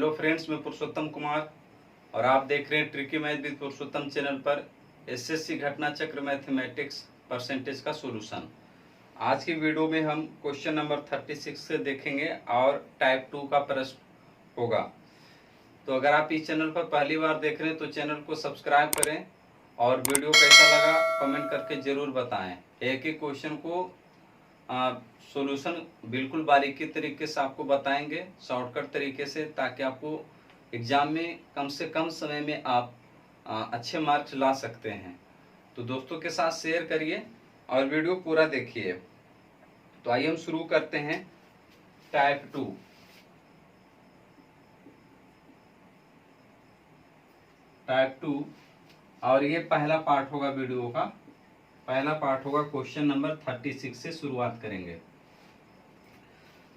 Hello friends, मैं पुरुषोत्तम कुमार और आप देख रहे हैं tricky math with Purushottam channel पर एसएससी घटना चक्र मैथमेटिक्स परसेंटेज का सॉल्यूशन। आज की वीडियो में हम क्वेश्चन नंबर 36 से देखेंगे और टाइप 2 का प्रश्न होगा। तो अगर आप इस चैनल पर पहली बार देख रहे हैं तो चैनल को सब्सक्राइब करें और वीडियो कैसा लगा कमेंट करके ज़रूर बताएं। एक एक क्वेश्चन को सॉल्यूशन बिल्कुल बारीकी तरीके से आपको बताएंगे, शॉर्टकट तरीके से, ताकि आपको एग्जाम में कम से कम समय में आप अच्छे मार्क्स ला सकते हैं। तो दोस्तों के साथ शेयर करिए और वीडियो पूरा देखिए। तो आइए हम शुरू करते हैं टाइप 2। टाइप 2 और ये पहला पार्ट होगा, वीडियो का पहला पार्ट होगा। क्वेश्चन नंबर 36 से शुरुआत करेंगे।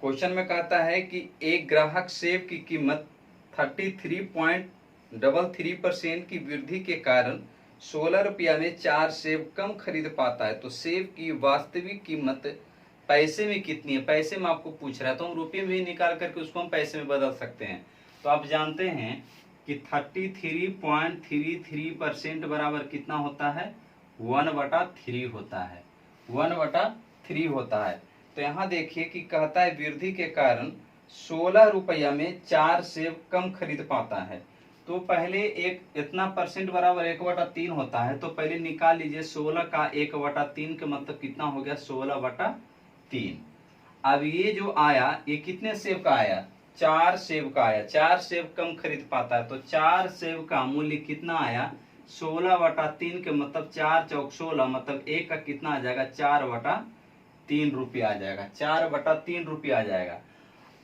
क्वेश्चन में कहता है कि एक ग्राहक सेब की कीमत 33.33% की वृद्धि के कारण 16 रुपया में 4 सेब कम खरीद पाता है। तो सेब की वास्तविक कीमत पैसे में कितनी है? पैसे में आपको पूछ रहा है, तो हम रुपये में निकाल करके उसको हम पैसे में बदल सकते हैं। तो आप जानते हैं कि 33.33% बराबर कितना होता है? 1/3 होता है। 1/3 होता है। तो यहाँ देखिए कि कहता है वृद्धि के कारण 16 रुपया में 4 सेब कम खरीद पाता है। तो पहले एक इतना परसेंट बराबर 1/3 होता है। तो पहले निकाल लीजिए 16 का 1/3 का मतलब कितना हो गया? 16/3। अब ये जो आया ये कितने सेब का आया? 4 सेब का आया। 4 सेब कम खरीद पाता है। तो 4 सेब का मूल्य कितना आया? 16/3 के मतलब 4 चौक 16, मतलब एक का कितना आ जाएगा? 4/3 रुपया आ जाएगा। 4/3 रुपया आ जाएगा।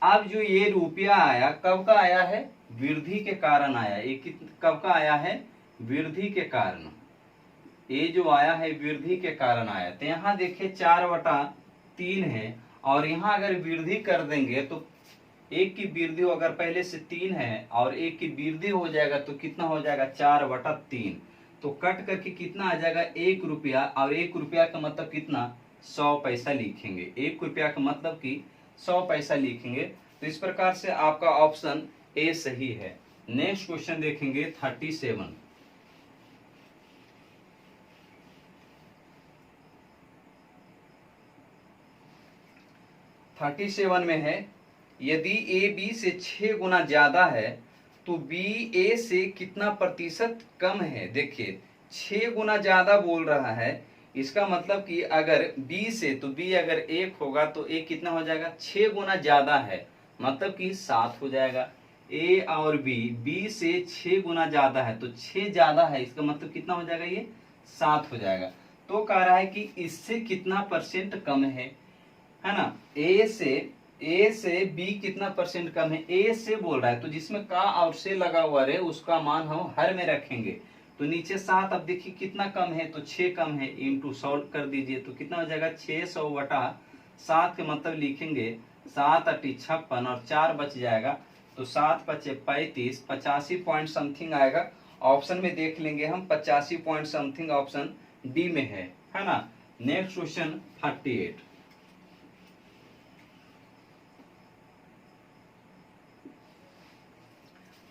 अब जो ये रुपया आया कब का आया है? वृद्धि के कारण आया। ये कब का आया है? वृद्धि के कारण। ये जो आया है वृद्धि के कारण आया। तो यहाँ देखिए 4/3 है और यहाँ अगर वृद्धि कर देंगे तो एक की वृद्धि अगर पहले से 3 है और एक की वृद्धि हो जाएगा तो कितना हो जाएगा? 4/3। तो कट करके कितना आ जाएगा? 1 रुपया। और 1 रुपया का मतलब कितना? 100 पैसा लिखेंगे। 1 रुपया का मतलब कि 100 पैसा लिखेंगे। तो इस प्रकार से आपका ऑप्शन ए सही है। नेक्स्ट क्वेश्चन देखेंगे 37। 37 में है, यदि ए बी से 6 गुना ज्यादा है तो बी ए से कितना प्रतिशत कम है? देखिए 6 गुना ज्यादा बोल रहा है, इसका मतलब कि अगर बी से, तो बी अगर 1 होगा तो ए कितना हो जाएगा? 6 गुना ज्यादा है मतलब कि 7 हो जाएगा। ए और बी से 6 गुना ज्यादा है तो 6 ज्यादा है, इसका मतलब कितना हो जाएगा? ये 7 हो जाएगा। तो कह रहा है कि इससे कितना परसेंट कम है ना? ए से बी कितना परसेंट कम है? ए से बोल रहा है तो जिसमें का और से लगा हुआ रहे उसका मान हम हर में रखेंगे। तो नीचे 7, अब देखिए कितना कम है? तो 6 कम है। इंटू सॉल्व कर दीजिए तो कितना हो जाएगा? 600/7 के मतलब लिखेंगे 7 × 56 और 4 बच जाएगा। तो 7 × 5 = 35, 85 पॉइंट समथिंग आएगा। ऑप्शन में देख लेंगे हम 85 पॉइंट समथिंग ऑप्शन डी में है ना। Next question 38।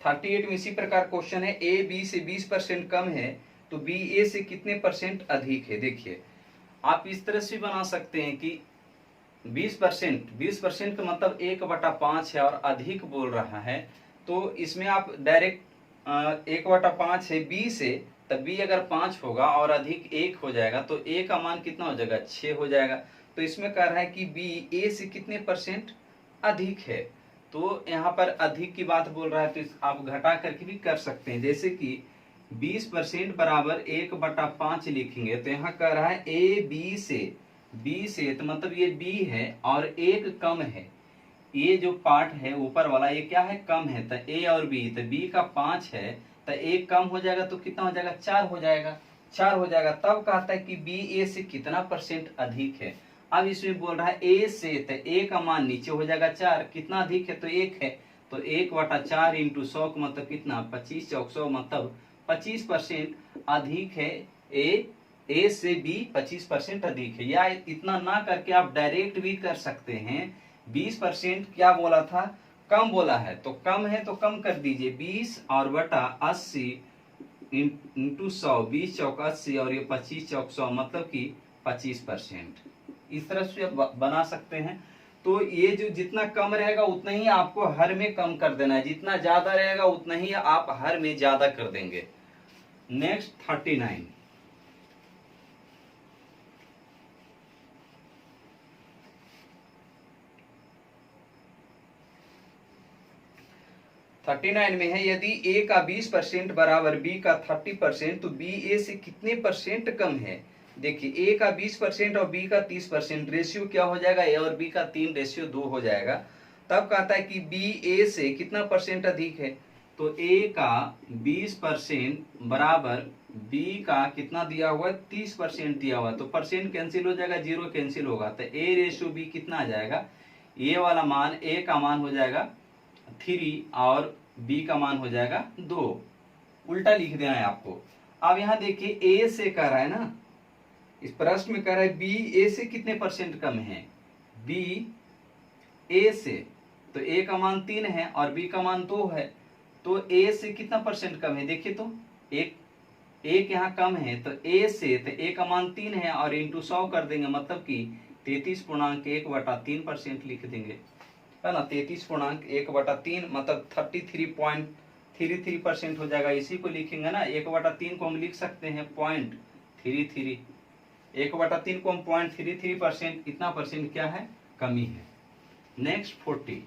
38 में इसी प्रकार क्वेश्चन है, ए बी से 20% कम है तो बी ए से कितने परसेंट अधिक है? देखिए आप इस तरह से बना सकते हैं कि 20% का मतलब 1/5 है और अधिक बोल रहा है। तो इसमें आप डायरेक्ट 1/5 है बी से, तब बी अगर 5 होगा और अधिक 1 हो जाएगा तो ए का मान कितना हो जाएगा? 6 हो जाएगा। तो इसमें कह रहा है कि बी ए से कितने परसेंट अधिक है। तो यहाँ पर अधिक की बात बोल रहा है तो आप घटा करके भी कर सकते हैं। जैसे कि 20% बराबर 1/5 लिखेंगे तो यहाँ कह रहा है ए बी से तो मतलब ये बी है और 1 कम है। ये जो पार्ट है ऊपर वाला ये क्या है? कम है। तो ए और बी, तो बी का 5 है तो 1 कम हो जाएगा तो कितना हो जाएगा? 4 हो जाएगा। 4 हो जाएगा। तब कहता है कि बी ए से कितना परसेंट अधिक है। अब इसमें बोल रहा है ए से, तो ए का मान नीचे हो जाएगा 4, कितना अधिक है? तो 1 है। तो 1/4 इंटू 100 का मतलब कितना? 25 चौक 100 मतलब 25% अधिक है। ए से बी 25% अधिक है। या इतना ना करके आप डायरेक्ट भी कर सकते हैं। 20% क्या बोला था? कम बोला है तो कम है तो कम कर दीजिए, 20 और बटा 80 इंटू 100, 20 चौक 80 और ये 25 चौक 100 मतलब कि 25%। इस तरह से आप बना सकते हैं। तो ये जो जितना कम रहेगा उतना ही आपको हर में कम कर देना है, जितना ज्यादा रहेगा उतना ही आप हर में ज्यादा कर देंगे। नेक्स्ट 39। में है, यदि ए का 20% बराबर बी का 30% तो बी ए से कितने परसेंट कम है। देखिए ए का 20% और बी का 30%, रेशियो क्या हो जाएगा, ए और बी का 3:2 हो जाएगा। तब कहता है कि बी ए से कितना परसेंट अधिक है, तो ए का 20% बराबर बी का कितना दिया हुआ है, 30% दिया हुआ, तो परसेंट कैंसिल हो जाएगा, 0 कैंसिल होगा, तो ए रेशियो बी कितना आ जाएगा, ए वाला मान, ए का मान हो जाएगा 3 और बी का मान हो जाएगा 2। उल्टा लिख देना है आपको। अब यहां देखिए ए से कह रहा है ना, इस प्रश्न में कह रहा है बी ए से कितने परसेंट कम है, बी ए से, तो ए का मान 3 है और बी का मान 2 है, तो ए से कितना परसेंट कम है, देखिए तो एक यहाँ कम है, तो ए से, तो ए का मान 3 है और इंटू 100 कर देंगे, मतलब कि 33.1/3% लिख देंगे, है ना। 33.1/3 मतलब 33.33% हो जाएगा। इसी को लिखेंगे ना, 1/3 को हम लिख सकते हैं 0.33, 1/3 को हम 0.33%, इतना परसेंट क्या है, कमी है। नेक्स्ट 40।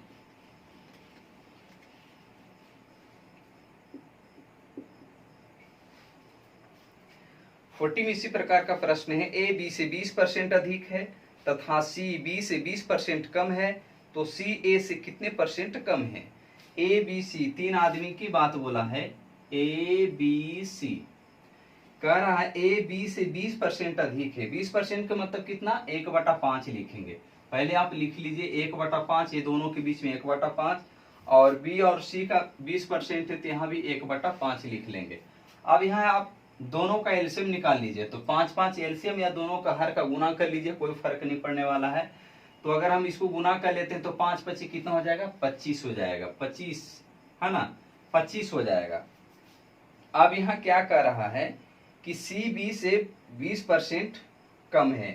में इसी प्रकार का प्रश्न है, ए बी से 20% अधिक है तथा सी बी से 20% कम है, तो सी ए से कितने परसेंट कम है। ए बी सी, 3 आदमी की बात बोला है, ए बी सी कह रहा है ए बी से 20% अधिक है। 20% का मतलब कितना, 1/5 लिखेंगे। पहले आप लिख लीजिए 1/5, ये दोनों के बीच में 1/5, और बी और सी का 20% है तो यहाँ भी 1/5 लिख लेंगे। अब यहाँ आप दोनों का एलसीएम निकाल लीजिए, तो 5 एलसीएम या दोनों का हर का गुना कर लीजिए, कोई फर्क नहीं पड़ने वाला है। तो अगर हम इसको गुना कर लेते हैं तो 5×5 कितना हो जाएगा, 25 हो जाएगा, 25, है ना, 25 हो जाएगा। अब यहाँ क्या कर रहा है कि सी बी से 20% कम है,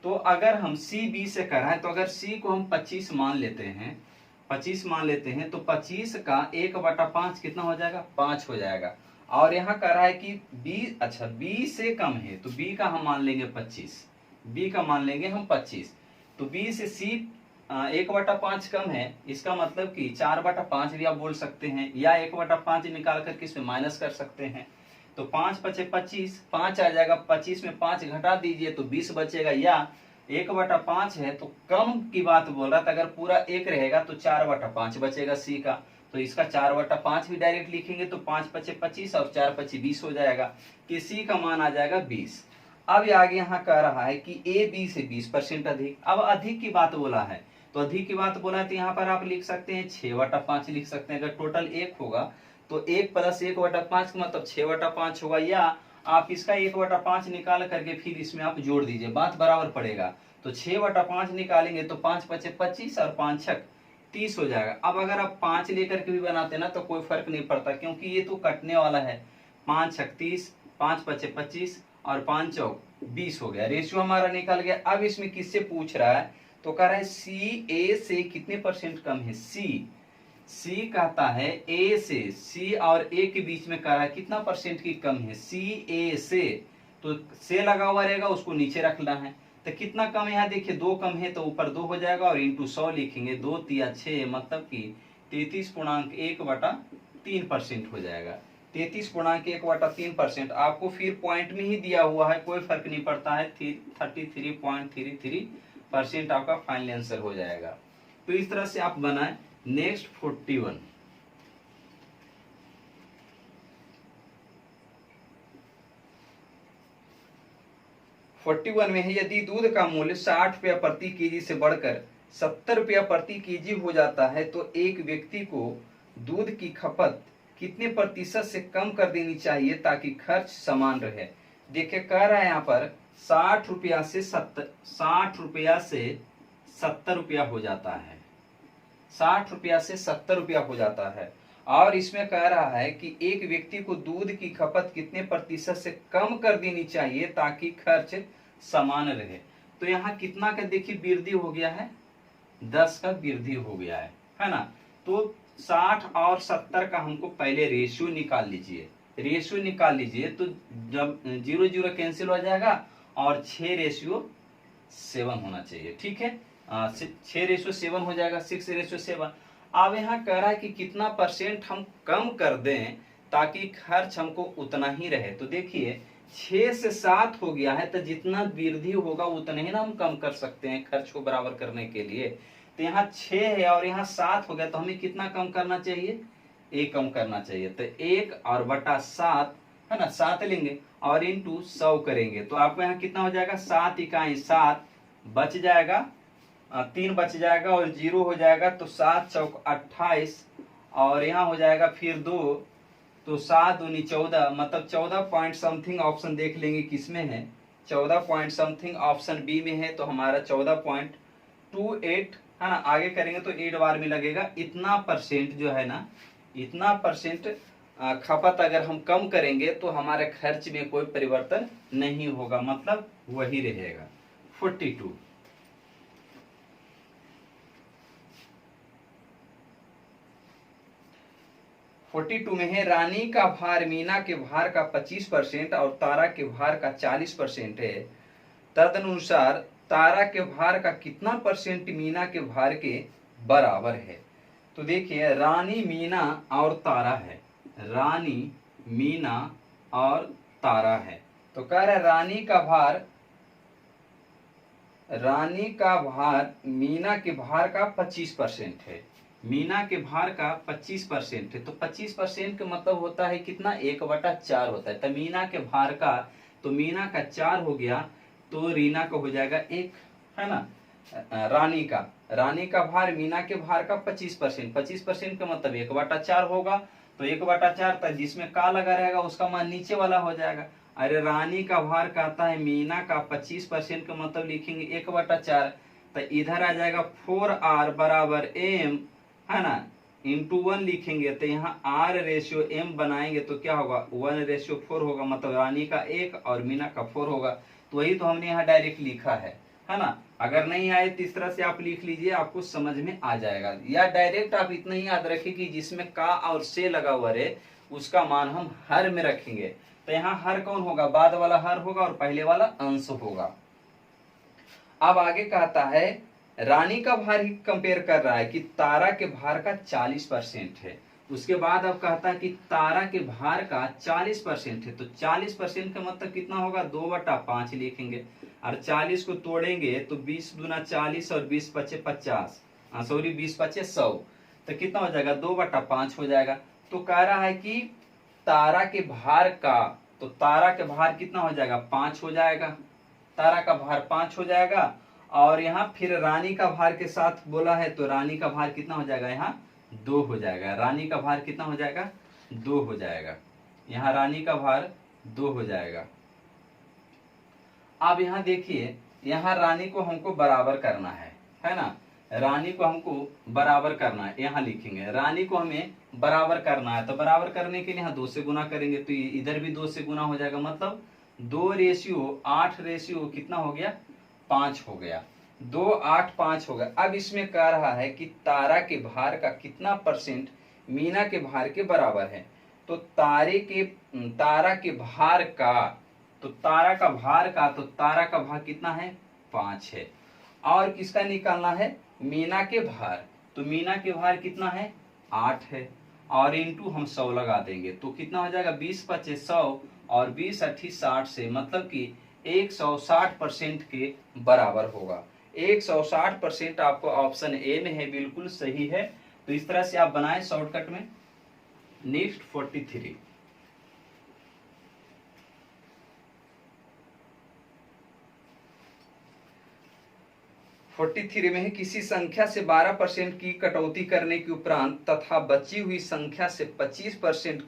तो अगर हम सी बी से कर रहे हैं, तो अगर सी को हम 25 मान लेते हैं, 25 मान लेते हैं, तो 25 का 1/5 कितना हो जाएगा, 5 हो जाएगा। और यहाँ कह रहा है कि बी, अच्छा बी से कम है, तो बी का हम मान लेंगे 25, बी का मान लेंगे हम 25, तो बी से सी 1/5 कम है, इसका मतलब कि 4/5 भी आप बोल सकते हैं, या 1/5 निकाल करके इसमें माइनस कर सकते हैं। तो 5×5 25, 5 आ जाएगा, 25 में 5 घटा दीजिए तो 20 बचेगा, या 1/5 है तो कम की बात बोल रहा था, अगर पूरा 1 रहेगा तो 4/5 बचेगा सी का, तो इसका 4/5 भी डायरेक्ट लिखेंगे, तो 5×5 25 और 4×5 20 हो जाएगा, कि सी का मान आ जाएगा 20। अब आगे यहाँ कह रहा है कि ए बी से 20% अधिक। अब अधिक की बात बोला है, तो अधिक की बात बोला है तो यहाँ पर आप लिख सकते हैं 6/5 लिख सकते हैं। अगर टोटल 1 होगा तो 1 + 1/5 का मतलब 6/5 होगा, या आप इसका 1/5 निकाल करके फिर इसमें आप जोड़ दीजिए, बात बराबर पड़ेगा। तो 6/5 निकालेंगे तो 5×5 25 और 5×6 30 हो जाएगा। अब अगर आप 5 लेकर के भी बनाते ना तो कोई फर्क नहीं पड़ता, क्योंकि ये तो कटने वाला है, 5×6 30, 5×5 25 और 5×4 20 हो गया, रेशियो हमारा निकल गया। अब इसमें किससे पूछ रहा है, तो कह रहा है सी ए से कितने परसेंट कम है, सी कहता है ए से, सी और ए के बीच में कह रहा है कितना परसेंट की कम है, सी ए से, तो से लगा हुआ रहेगा, उसको नीचे रखना है। तो कितना कम है, यहाँ देखिए 2 कम है तो ऊपर 2 हो जाएगा और इंटू 100 लिखेंगे, 2 × 6 मतलब कि 33.1/3% हो जाएगा। 33.1/3% आपको फिर पॉइंट में ही दिया हुआ है, कोई फर्क नहीं पड़ता है, 33.33% आपका फाइनल आंसर हो जाएगा। तो इस तरह से आप बनाएं। नेक्स्ट 41। में है, यदि दूध का मूल्य 60 रुपया प्रति केजी से बढ़कर 70 रुपया प्रति केजी हो जाता है तो एक व्यक्ति को दूध की खपत कितने प्रतिशत से कम कर देनी चाहिए ताकि खर्च समान रहे। देखिए कह रहा है यहाँ पर 60 रुपया से 70 रुपया हो जाता है, 60 रुपया से 70 रुपया हो जाता है। और इसमें कह रहा है कि एक व्यक्ति को दूध की खपत कितने प्रतिशत से कम कर देनी चाहिए ताकि खर्च समान रहे। तो यहाँ कितना का देखिए वृद्धि हो गया है, 10 का वृद्धि हो गया है ना। तो 60 और 70 का हमको पहले रेशियो निकाल लीजिए, रेशियो निकाल लीजिए। तो जब 0 0 कैंसिल हो जाएगा और 6:7 होना चाहिए, ठीक है। 6:7 हो जाएगा, 6:7। अब यहाँ कह रहा है कि कितना परसेंट हम कम कर दें ताकि खर्च हमको उतना ही रहे। तो देखिए 6 से 7 हो गया है, तो जितना वृद्धि होगा उतना ही ना हम कम कर सकते हैं खर्च को बराबर करने के लिए। तो यहाँ 6 है और यहाँ 7 हो गया, तो हमें कितना कम करना चाहिए, 1 कम करना चाहिए। तो 1 और बटा 7 है ना, 7 लेंगे और इंटू 100 करेंगे। तो आपको यहाँ कितना हो जाएगा, 7 इकाई 7 बच जाएगा, 3 बच जाएगा और 0 हो जाएगा। तो 7 चौक 28 और यहाँ हो जाएगा फिर 2, तो 7 दूनी 14, मतलब 14 पॉइंट समथिंग ऑप्शन देख लेंगे किसमें है, 14 पॉइंट समथिंग ऑप्शन बी में है। तो हमारा 14.28 है ना। आगे करेंगे तो 8 बार में लगेगा। इतना परसेंट जो है ना, इतना परसेंट खपत अगर हम कम करेंगे तो हमारे खर्च में कोई परिवर्तन नहीं होगा, मतलब वही रहेगा। 42 में है, रानी का भार मीना के भार का 25% और तारा के भार का 40% है। तदनुसार तारा के भार का कितना परसेंट मीना के भार के बराबर है। तो देखिए रानी, मीना और तारा है, रानी, मीना और तारा है। तो कह रहा है रानी का भार मीना के भार का 25% है, मीना के भार का 25% है। तो 25% का मतलब होता है कितना, 1/4 होता है। तो मीना के भार का, तो मीना का 4 हो गया, तो रीना का हो जाएगा 1, है ना। रानी का भार मीना के भार का 25%, 25% का मतलब 1/4 होगा। तो 1/4 तक जिसमें का लगा रहेगा उसका मान नीचे वाला हो जाएगा। अरे रानी का भार कहता है मीना का 25% का मतलब लिखेंगे 1/4, तो इधर आ जाएगा 4R बराबर M, है ना, इंटू 1 लिखेंगे। तो यहाँ R/M बनाएंगे तो क्या होगा, 1/4 होगा, मतलब रानी का 1 और मीना का 4 होगा। तो वही तो हमने यहाँ डायरेक्ट लिखा है ना। अगर नहीं आए तो इस तरह से आप लिख लीजिए, आपको समझ में आ जाएगा। या डायरेक्ट आप इतना ही याद रखिए कि जिसमें का और से लगा हुआ रहे उसका मान हम हर में रखेंगे। तो यहाँ हर कौन होगा, बाद वाला हर होगा और पहले वाला अंश होगा। अब आगे कहता है रानी का भार ही कंपेयर कर रहा है कि तारा के भार का 40% है। उसके बाद अब कहता है कि तारा के भार का 40% है। तो 40% का मतलब कितना होगा, 2/5 लिखेंगे और 40 को तोड़ेंगे तो 20 दूना 40 और 20 पचे 50, सॉरी 20 पचे 100, तो कितना हो जाएगा, 2/5 हो जाएगा। तो कह रहा है कि तारा के भार का, तो तारा के भार कितना हो जाएगा, 5 हो जाएगा, तारा का भार 5 हो जाएगा। और यहाँ फिर रानी का भार के साथ बोला है, तो रानी का भार कितना हो जाएगा, यहाँ 2 हो जाएगा। रानी का भार कितना हो जाएगा, 2 हो जाएगा। यहाँ रानी का भार 2 हो जाएगा। अब यहाँ देखिए, यहाँ रानी को हमको बराबर करना है ना, रानी को हमको बराबर करना है। यहाँ लिखेंगे रानी को हमें बराबर करना है, तो बराबर करने के लिए यहाँ 2 से गुना करेंगे, तो इधर भी 2 से गुना हो जाएगा, मतलब 2:8 कितना हो गया, 5 हो गया। 2 8 5 हो गया। अब इसमें कह रहा है कि तारा के भार का कितना परसेंट मीना के भार के बराबर है। तो तारा के भार का, तो तारा का भार कितना है, 5 है। और किसका निकालना है, मीना के भार, तो मीना के भार कितना है, 8 है। और इंटू हम 100 लगा देंगे तो कितना हो जाएगा, 20 पचे 100 और 20 8 60 से, मतलब कि 160% के बराबर होगा। 160% आपको ऑप्शन ए में है, बिल्कुल सही है। तो इस तरह से आप बनाएं शॉर्टकट में। नेक्स्ट 43 में है, किसी संख्या से 12% की कटौती करने के उपरांत तथा बची हुई संख्या से 25%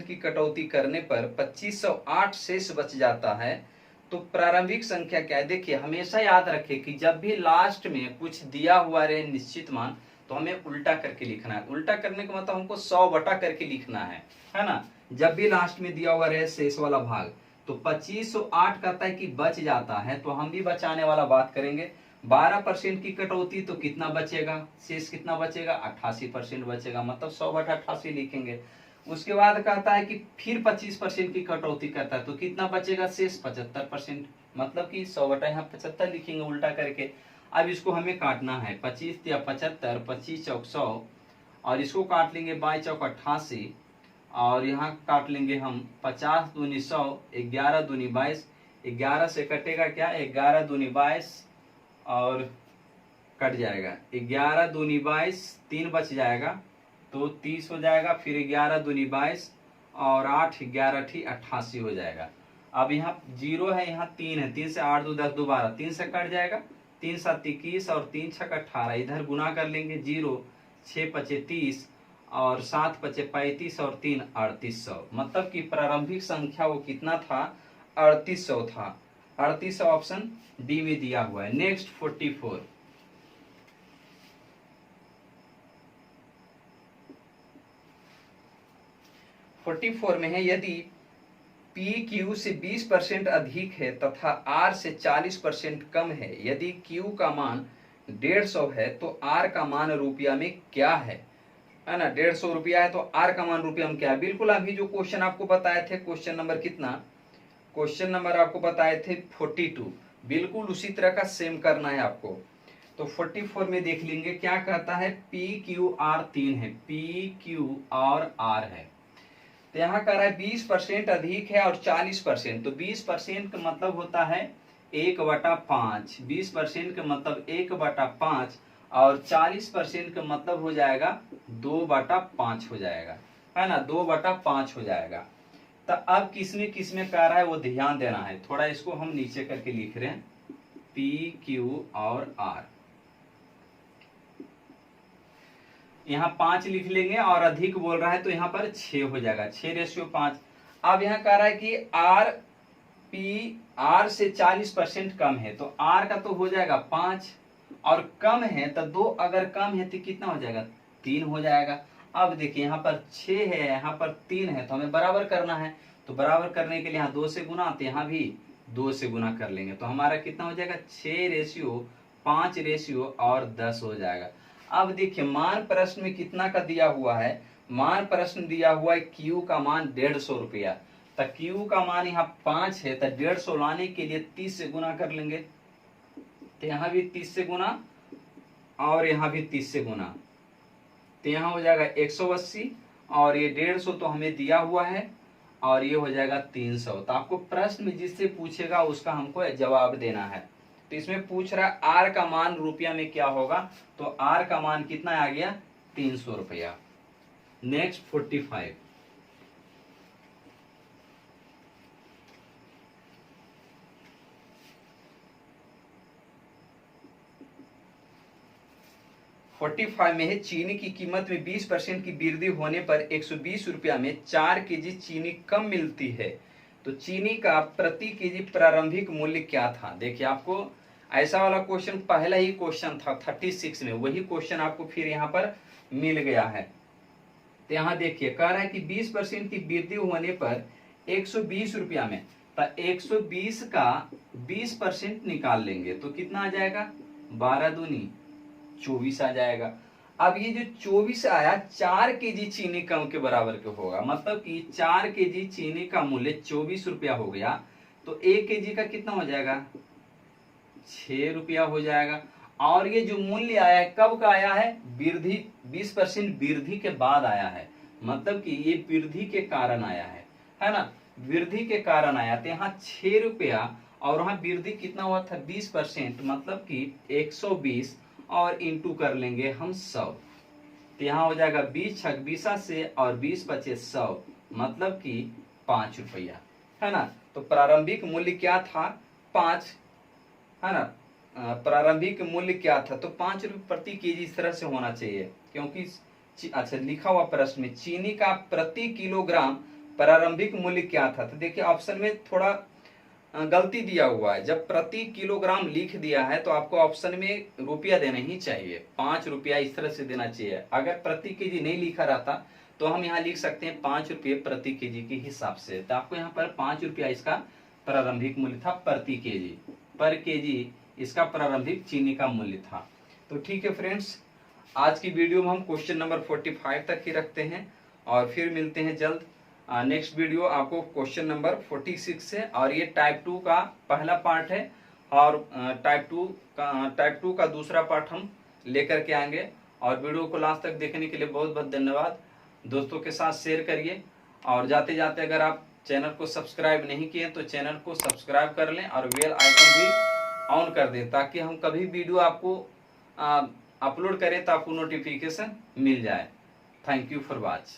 की कटौती करने पर 2508 शेष बच जाता है, तो तो प्रारंभिक संख्या क्या है, देखिए हमेशा याद रखें कि जब भी लास्ट में कुछ दिया हुआ रहे निश्चित मान, तो हमें उल्टा करके लिखना है। उल्टा करने का मतलब हमको 100 बटा करके लिखना है ना। जब भी लास्ट में दिया हुआ रहे शेष वाला भाग, तो 2508 कहता है कि बच जाता है, तो हम भी बचाने वाला बात करेंगे। 12% की कटौती तो कितना बचेगा, शेष कितना बचेगा, 88% बचेगा, मतलब 100 बटा 88 लिखेंगे। उसके बाद कहता है कि फिर 25% की कटौती करता है, तो कितना बचेगा, शेष 75%, मतलब कि 100 बटा यहाँ 75 लिखेंगे उल्टा करके। अब इसको हमें काटना है, 25 या 75, 25 चौक 100, और इसको काट लेंगे 22 चौक 88, और यहाँ काट लेंगे हम 50 दूनी 100, 11 दूनी 22, 11 से कटेगा क्या, 11 दूनी 22 और कट जाएगा, 11 दूनी 22, 3 बच जाएगा तो 30 हो जाएगा, फिर 11 दूनी 22 और 8 11 88 हो जाएगा। अब यहाँ 0 है, यहाँ 3 है, 3 से 8 2 10 दोबारा 3 से कट जाएगा, 3 7 21 और 3 6 18, इधर गुना कर लेंगे, 0 6 5 30 और 7 5 35 और 3 3800, मतलब कि प्रारंभिक संख्या वो कितना था, 3800 था। 3800 ऑप्शन डी में दिया हुआ है। नेक्स्ट 44, 44 में है, यदि पी क्यू से 20% अधिक है तथा आर से 40% कम है, यदि क्यू का मान 150 है तो आर का मान रुपया में क्या है ना। 150 रुपया है तो आर का मान रुपया में क्या है। बिल्कुल अभी जो क्वेश्चन आपको बताए थे, क्वेश्चन नंबर कितना, क्वेश्चन नंबर आपको बताए थे 42, बिल्कुल उसी तरह का सेम करना है आपको। तो 44 में देख लेंगे क्या कहता है, पी क्यू आर 3 है, पी क्यू और आर है। तो यहाँ कह रहा है 20% अधिक है और 40%, तो 20% का मतलब होता है 1/5, 20% का मतलब 1/5 और 40% का मतलब हो जाएगा 2/5 हो जाएगा, है ना, 2/5 हो जाएगा। तो अब किसमें कह रहा है वो ध्यान देना है थोड़ा, इसको हम नीचे करके लिख रहे हैं, पी क्यू और आर। यहाँ 5 लिख लेंगे और अधिक बोल रहा है तो यहाँ पर 6 हो जाएगा, 6:5। अब यहाँ कह रहा है कि आर पी आर से 40% कम है, तो आर का तो हो जाएगा 5 और कम है तो 2, अगर कम है तो कितना हो जाएगा, 3 हो जाएगा। अब देखिए यहाँ पर 6 है, यहाँ पर 3 है, तो हमें बराबर करना है, तो बराबर करने के लिए यहाँ 2 से गुना, तो यहाँ भी 2 से गुना कर लेंगे, तो हमारा कितना हो जाएगा, 6:5 और 10 हो जाएगा। अब देखिए मान प्रश्न में कितना का दिया हुआ है, मान प्रश्न दिया हुआ है क्यू का मान 150 रुपया, तो क्यू का मान यहाँ 5 है, तो 150 लाने के लिए 30 से गुना कर लेंगे, तो यहाँ भी 30 से गुना और यहाँ भी 30 से गुना, तो यहाँ हो जाएगा 180 और ये 150 तो हमें दिया हुआ है और ये हो जाएगा 300। तो आपको प्रश्न में जिससे पूछेगा उसका हमको जवाब देना है। तो इसमें पूछ रहा है आर का मान रुपया में क्या होगा, तो आर का मान कितना आ गया, 300 रुपया। नेक्स्ट 45, 45 में है, चीनी की कीमत में 20% की वृद्धि होने पर 120 रुपया में 4 केजी चीनी कम मिलती है, तो चीनी का प्रति केजी प्रारंभिक मूल्य क्या था। देखिए आपको ऐसा वाला क्वेश्चन पहला ही क्वेश्चन था 36 में, वही क्वेश्चन आपको फिर यहाँ पर मिल गया है। तो यहाँ देखिए कह रहा है कि 20% की वृद्धि होने पर 120 रुपया में, तो 120 का 20% निकाल लेंगे तो कितना आ जाएगा, 12 दूनी 24 आ जाएगा। अब ये जो 24 आया 4 केजी चीनी कम के बराबर के होगा, मतलब कि 4 केजी चीनी का मूल्य 24 रुपया हो गया, तो 1 केजी का कितना हो जाएगा, 6 रुपया हो जाएगा। और ये जो मूल्य आया है कब का आया है, वृद्धि 20% वृद्धि के बाद आया है, मतलब कि ये वृद्धि के कारण आया है ना, वृद्धि के कारण आया। तो यहाँ 6 रुपया और वहां वृद्धि कितना हुआ था 20%, मतलब कि 120 और इंटू कर लेंगे हम 100, तो यहाँ हो जाएगा 20 छक 20 से और 20 पचे 100, मतलब कि 5 रुपया, है ना। तो प्रारंभिक मूल्य क्या था, 5, है ना, प्रारंभिक मूल्य क्या था, तो 5 रुपये प्रति केजी इस तरह से होना चाहिए, क्योंकि अच्छा लिखा हुआ प्रश्न में चीनी का प्रति किलोग्राम प्रारंभिक मूल्य क्या था। तो देखिए ऑप्शन में थोड़ा गलती दिया हुआ है। जब प्रति किलोग्राम लिख दिया है तो आपको ऑप्शन में रुपया देना ही चाहिए, 5 रुपया इस तरह से देना चाहिए। अगर प्रति केजी नहीं लिखा रहता तो हम यहाँ लिख सकते हैं 5 रुपये प्रति केजी के हिसाब से। तो आपको यहाँ पर 5 रुपया इसका प्रारंभिक मूल्य था प्रति केजी, पर केजी इसका प्रारंभिक चीनी का मूल्य था। तो ठीक है फ्रेंड्स, आज की वीडियो में हम क्वेश्चन नंबर 45 तक ही रखते हैं और फिर मिलते हैं जल्द। नेक्स्ट वीडियो आपको क्वेश्चन नंबर 46 है और ये टाइप 2 का पहला पार्ट है और टाइप 2 का दूसरा पार्ट हम लेकर के आएंगे। और वीडियो को लास्ट तक देखने के लिए बहुत बहुत धन्यवाद। दोस्तों के साथ शेयर करिए और जाते जाते अगर आप चैनल को सब्सक्राइब नहीं किए तो चैनल को सब्सक्राइब कर लें और बेल आइकन भी ऑन कर दें ताकि हम कभी वीडियो आपको अपलोड करें तो आपको नोटिफिकेशन मिल जाए। Thank you for watch.